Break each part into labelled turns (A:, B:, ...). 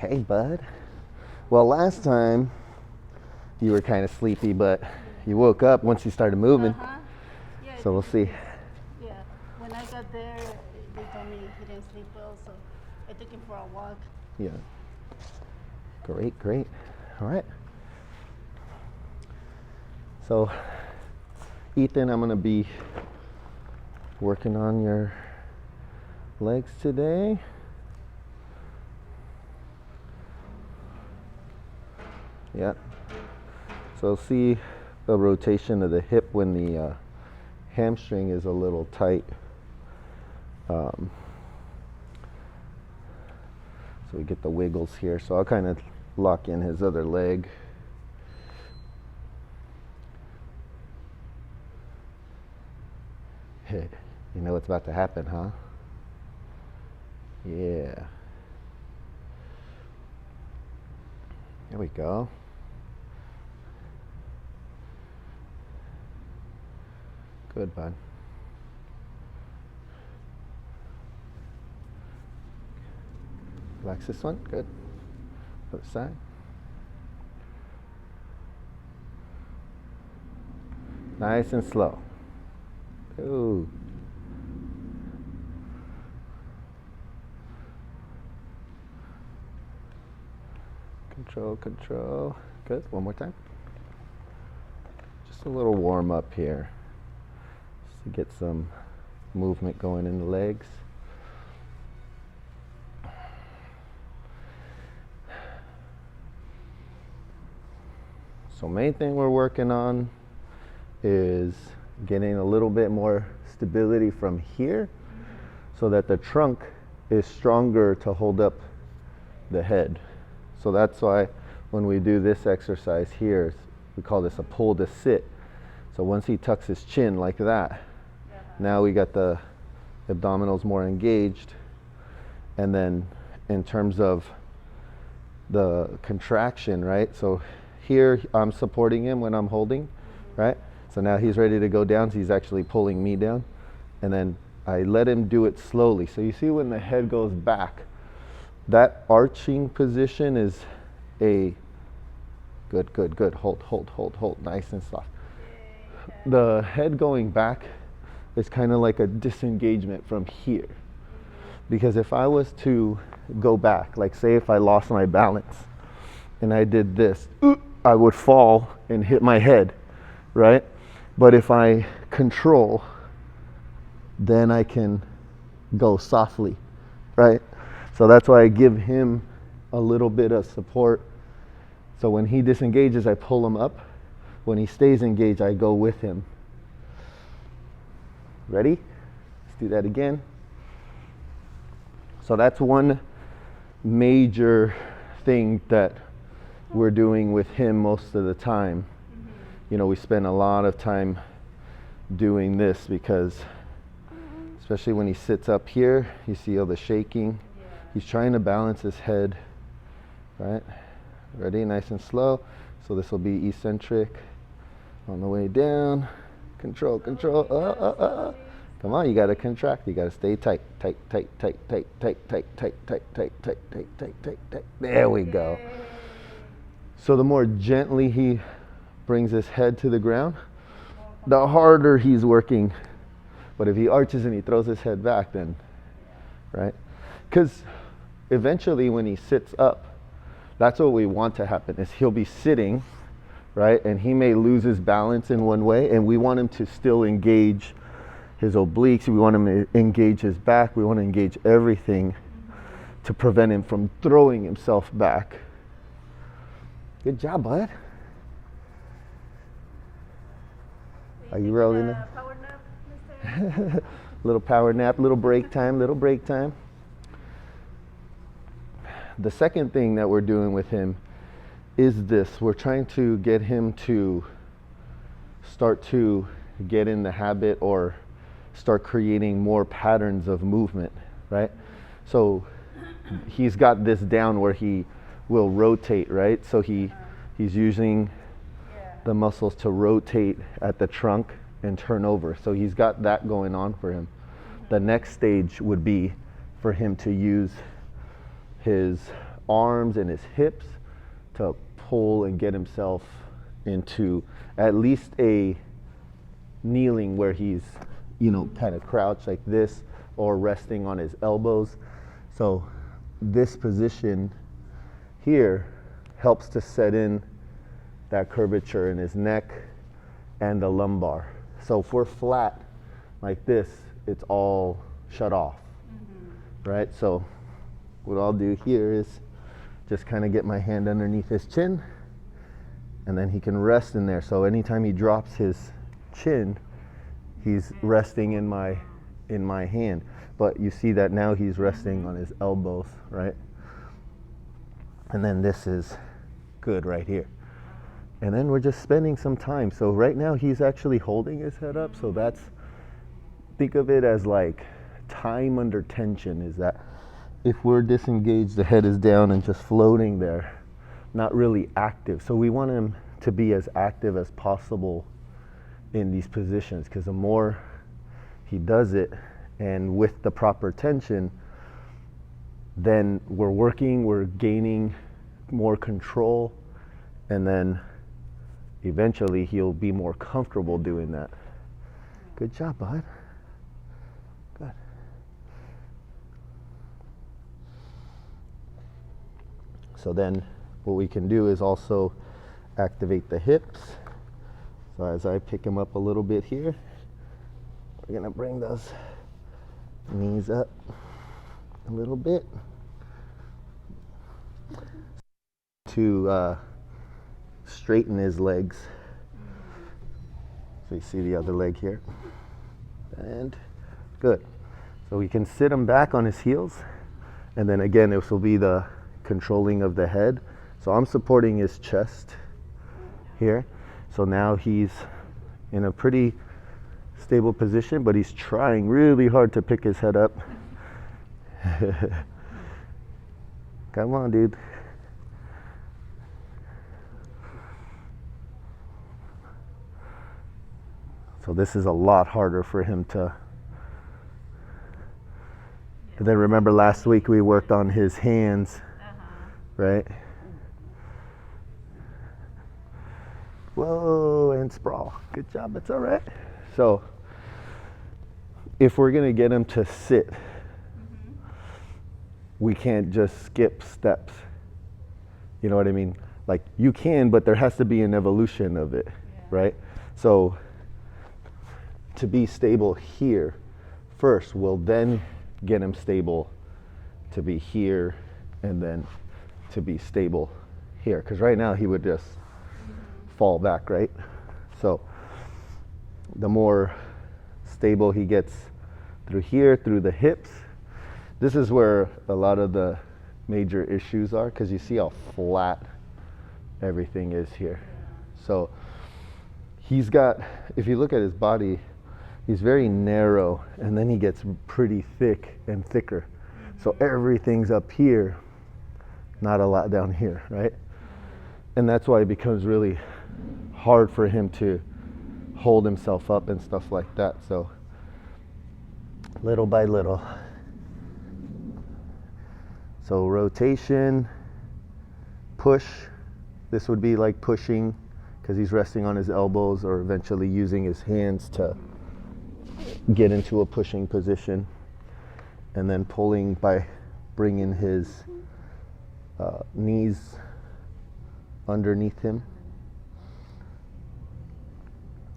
A: Hey, bud. Well, last time you were kind of sleepy, but you woke up once you started moving.
B: Yeah,
A: So we'll see.
B: yeah. When I got there, they told me he didn't sleep well, so I took him for a walk.
A: Yeah. Great, great. All right. So, Ethan, I'm going to be working on your legs today. Yeah. So see the rotation of the hip when the hamstring is a little tight. So we get the wiggles here. So I'll kind of lock in his other leg. You know what's about to happen, huh? Yeah. There we go. Good, bud. Relax this one. Good. Other side. Nice and slow. Ooh. Control, control. Good. One more time. Just a little warm up here. Just to get some movement going in the legs. So main thing we're working on is getting a little bit more stability from here so that the trunk is stronger to hold up the head. So that's why when we do this exercise here, we call this a pull to sit. So once he tucks his chin like that, now we got the abdominals more engaged. And then in terms of the contraction, right? So here I'm supporting him when I'm holding, right? So now he's ready to go down, so he's actually pulling me down. And then I let him do it slowly. So you see when the head goes back, that arching position is a good, good, good. Hold, hold, hold, hold. Nice and soft. The head going back is kind of like a disengagement from here. Because if I was to go back, like say if I lost my balance and I did this, I would fall and hit my head, right? But if I control, then I can go softly, right? So that's why I give him a little bit of support. So when he disengages, I pull him up. When he stays engaged, I go with him. Ready? Let's do that again. So that's one major thing that we're doing with him most of the time. You know, we spend a lot of time doing this because especially when he sits up here, you see all the shaking. He's trying to balance his head, right? Ready, nice and slow. So this will be eccentric on the way down. Control, control. Come on, you got to contract. You got to stay tight, tight, tight, tight, tight, tight, tight, tight, tight, tight, tight, tight, tight, tight, tight. There we go. So the more gently he brings his head to the ground, the harder he's working. But if he arches and he throws his head back, then, right? Because eventually when he sits up, that's what we want to happen, is he'll be sitting, right? And he may lose his balance in one way, and we want him to still engage his obliques. We want him to engage his back. We want to engage everything to prevent him from throwing himself back. Good job, bud. Are you rolling it?
B: Power nap, mister?
A: Little power nap, little break time, little break time. The second thing that we're doing with him is this. We're trying to get him to start to get in the habit or start creating more patterns of movement, right? So he's got this down where he will rotate, right? So he's using the muscles to rotate at the trunk and turn over. So he's got that going on for him. The next stage would be for him to use his arms and his hips to pull and get himself into at least a kneeling where he's, kind of crouched like this or resting on his elbows. So this position here helps to set in that curvature in his neck and the lumbar. So if we're flat like this, it's all shut off, right? So what I'll do here is just kind of get my hand underneath his chin, and then he can rest in there. So anytime he drops his chin, he's resting in my hand. But you see that now he's resting on his elbows, right? And then this is good right here. And then we're just spending some time. So right now he's actually holding his head up. So think of it as like time under tension, is that if we're disengaged, the head is down and just floating there, not really active. So we want him to be as active as possible in these positions, because the more he does it and with the proper tension, then we're gaining more control, and then eventually he'll be more comfortable doing that. Good job, bud. Good. So then what we can do is also activate the hips. So as I pick him up a little bit here, we're gonna bring those knees up a little bit to straighten his legs. So you see the other leg here, and good. So we can sit him back on his heels, and then again this will be the controlling of the head. So I'm supporting his chest here. So now he's in a pretty stable position, but he's trying really hard to pick his head up. Come on, dude. So this is a lot harder for him to. And then remember last week we worked on his hands, right? Whoa, and sprawl. Good job, it's all right. So if we're gonna get him to sit, we can't just skip steps. You know what I mean? Like you can, but there has to be an evolution of it, right? So to be stable here first, we'll then get him stable to be here, and then to be stable here. Because right now he would just fall back, right? So the more stable he gets through here, through the hips, this is where a lot of the major issues are, because you see how flat everything is here. So he's got, if you look at his body, he's very narrow, and then he gets pretty thick and thicker. So everything's up here, not a lot down here, right? And that's why it becomes really hard for him to hold himself up and stuff like that. So little by little. So rotation, push. This would be like pushing, because he's resting on his elbows, or eventually using his hands to get into a pushing position, and then pulling by bringing his knees underneath him.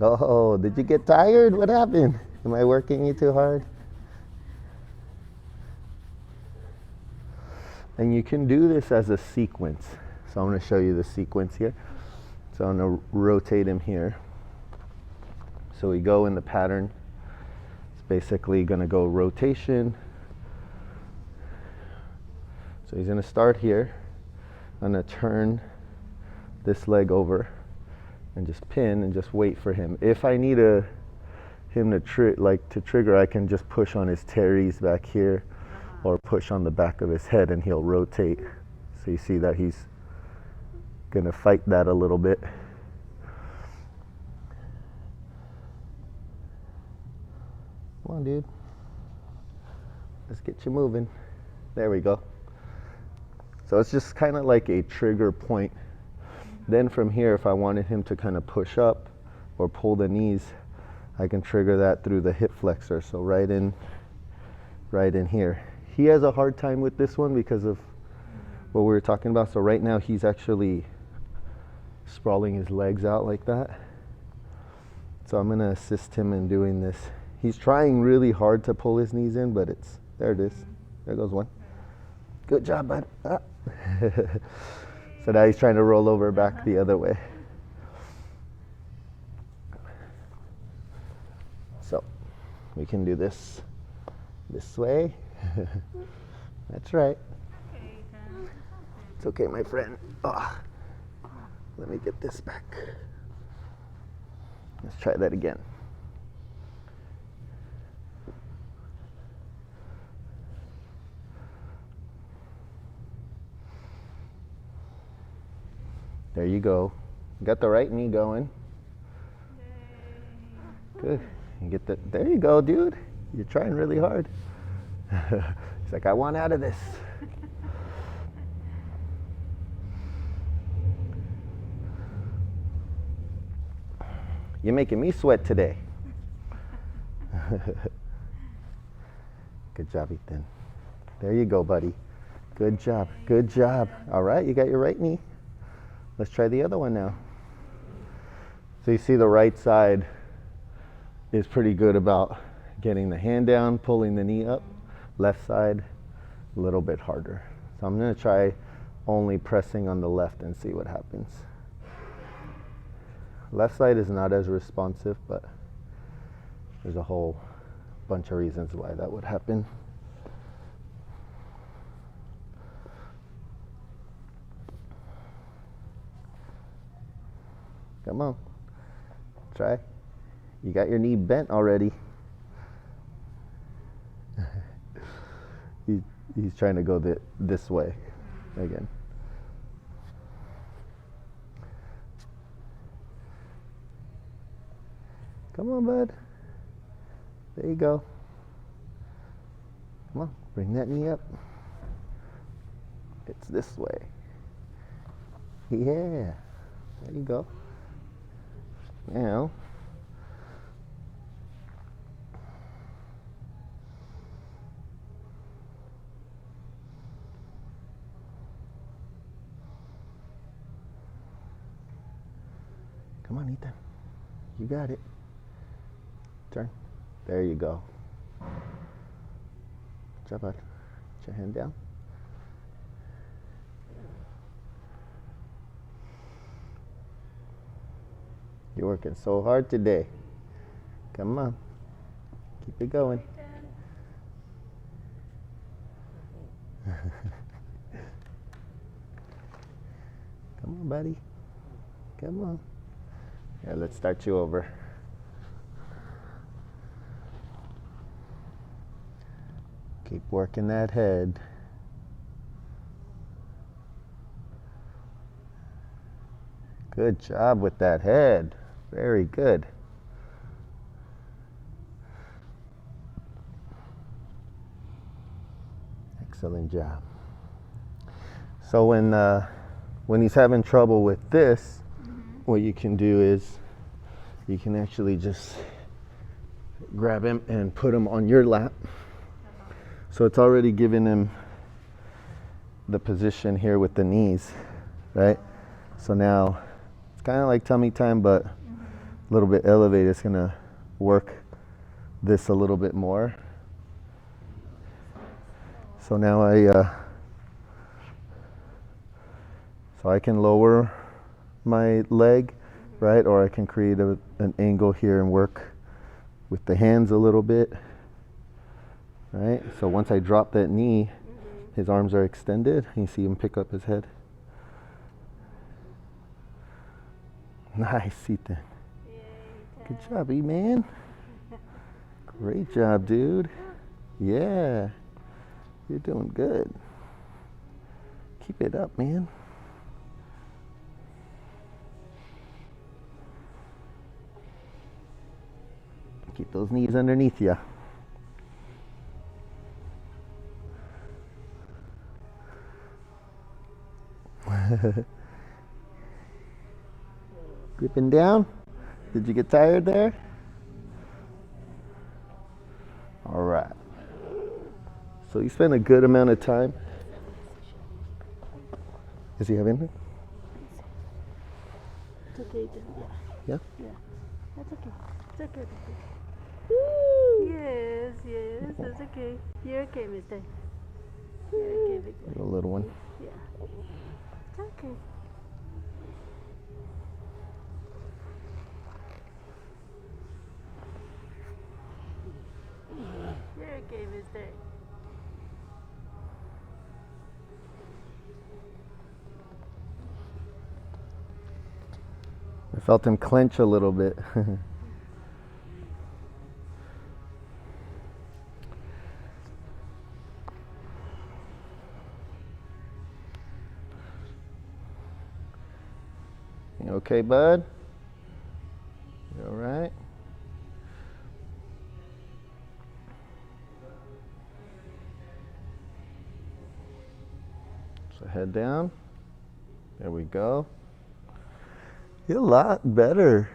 A: Oh, did you get tired? What happened? Am I working you too hard? And you can do this as a sequence. So I'm going to show you the sequence here. So I'm going to rotate him here. So we go in the pattern. It's basically going to go rotation. So he's going to start here. I'm going to turn this leg over and just pin and just wait for him. If I need him to trigger, I can just push on his teres back here, or push on the back of his head, and he'll rotate. So you see that he's going to fight that a little bit. Come on, dude. Let's get you moving. There we go. So it's just kind of like a trigger point. Then from here, if I wanted him to kind of push up or pull the knees, I can trigger that through the hip flexor. So right in here. He has a hard time with this one because of what we were talking about. So right now he's actually sprawling his legs out like that. So I'm gonna assist him in doing this. He's trying really hard to pull his knees in, but there it is. There goes one. Good job, bud. Ah. So now he's trying to roll over back the other way. So we can do this way. That's right. It's okay, my friend. Oh, let me get this back. Let's try that again. There you go. Got the right knee going. Good. You get that. There you go, dude. You're trying really hard. He's like, I want out of this. You're making me sweat today. Good job, Ethan. There you go, buddy. Good job. Good job. All right, you got your right knee. Let's try the other one now. So you see the right side is pretty good about getting the hand down, pulling the knee up. Left side, a little bit harder. So I'm gonna try only pressing on the left and see what happens. Left side is not as responsive, but there's a whole bunch of reasons why that would happen. Come on, try. You got your knee bent already. He's trying to go this way again. Come on, bud. There you go. Come on, bring that knee up. It's this way. Yeah, there you go. Now, come on, Ethan. You got it. Turn. There you go. Good job, bud. Put your hand down. You're working so hard today. Come on. Keep it going. Come on, buddy. Come on. Yeah, let's start you over. Keep working that head. Good job with that head. Very good. Excellent job. So when he's having trouble with this, what you can do is you can actually just grab him and put him on your lap. So it's already giving him the position here with the knees, right? So now it's kind of like tummy time, but a little bit elevated. It's gonna work this a little bit more. So now I can lower my leg, right? Or I can create an angle here and work with the hands a little bit, right? So once I drop that knee, his arms are extended. You see him pick up his head. Nice, Ethan. Good job, E-man. Great job, dude. Yeah, you're doing good. Keep it up, man. Keep those knees underneath you. Gripping down. Did you get tired there? All right. So you spend a good amount of time. Is he having it?
B: It's okay, then,
A: Yeah?
B: yeah. That's okay. It's okay. Woo! Yes, that's okay. You're okay, mister. You're okay, big boy.
A: The little one.
B: Yeah. It's okay. You're okay, mister.
A: I felt him clench a little bit. You okay, bud? You all right? So head down. There we go. You're a lot better.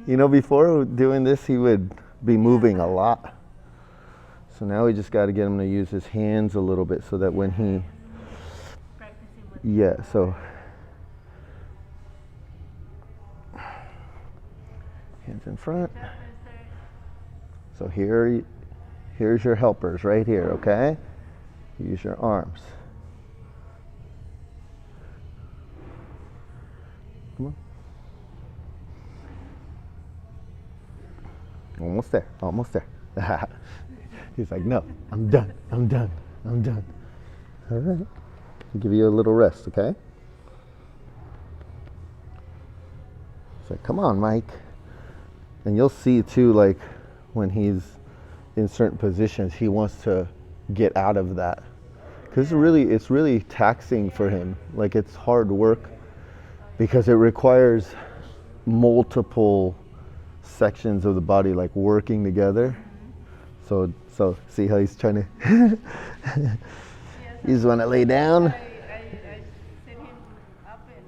A: You know, before doing this, he would be moving a lot. So now we just got to get him to use his hands a little bit so that when he,
B: Practicing with
A: yeah, so hands in front.
B: mister.
A: So here's your helpers right here, okay? Use your arms. Come on. Almost there, almost there. He's like, no, I'm done, I'm done, I'm done. All right. I'll give you a little rest, okay? So come on, Mike. And you'll see too, like when he's in certain positions, he wants to get out of that. Because it's really taxing for him. Like it's hard work because it requires multiple sections of the body like working together. So see how he's trying to, you just want to lay down.
B: I sit him up and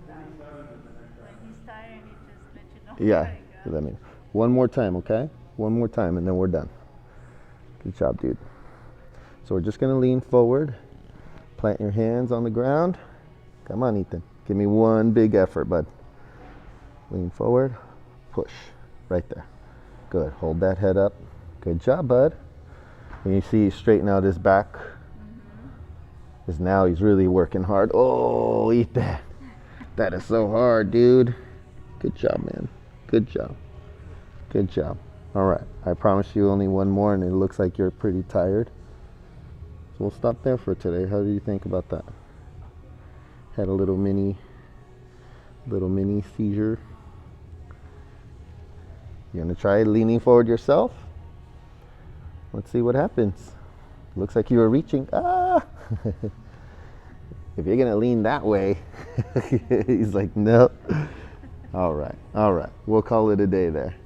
B: when he's tired, he just let you know.
A: Yeah, let me, one more time, okay? One more time and then we're done. Good job, dude. So we're just gonna lean forward, plant your hands on the ground. Come on, Ethan. Give me one big effort, bud. Lean forward, push, right there. Good, hold that head up. Good job, bud. And you see he's straightening out his back. Because now he's really working hard. Oh, eat that. That is so hard, dude. Good job, man. Good job. Good job. All right, I promise you only one more and it looks like you're pretty tired. So we'll stop there for today. How do you think about that? Had a little mini seizure. You gonna try leaning forward yourself? Let's see what happens. Looks like you were reaching. Ah! If you're gonna lean that way, he's like, no. All right. We'll call it a day there.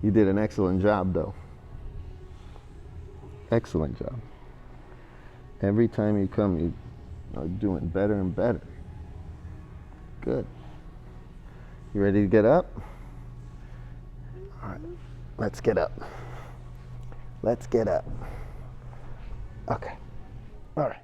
A: You did an excellent job, though. Excellent job. Every time you come, you are doing better and better. Good. You ready to get up? All right. Let's get up. Let's get up. Okay. All right.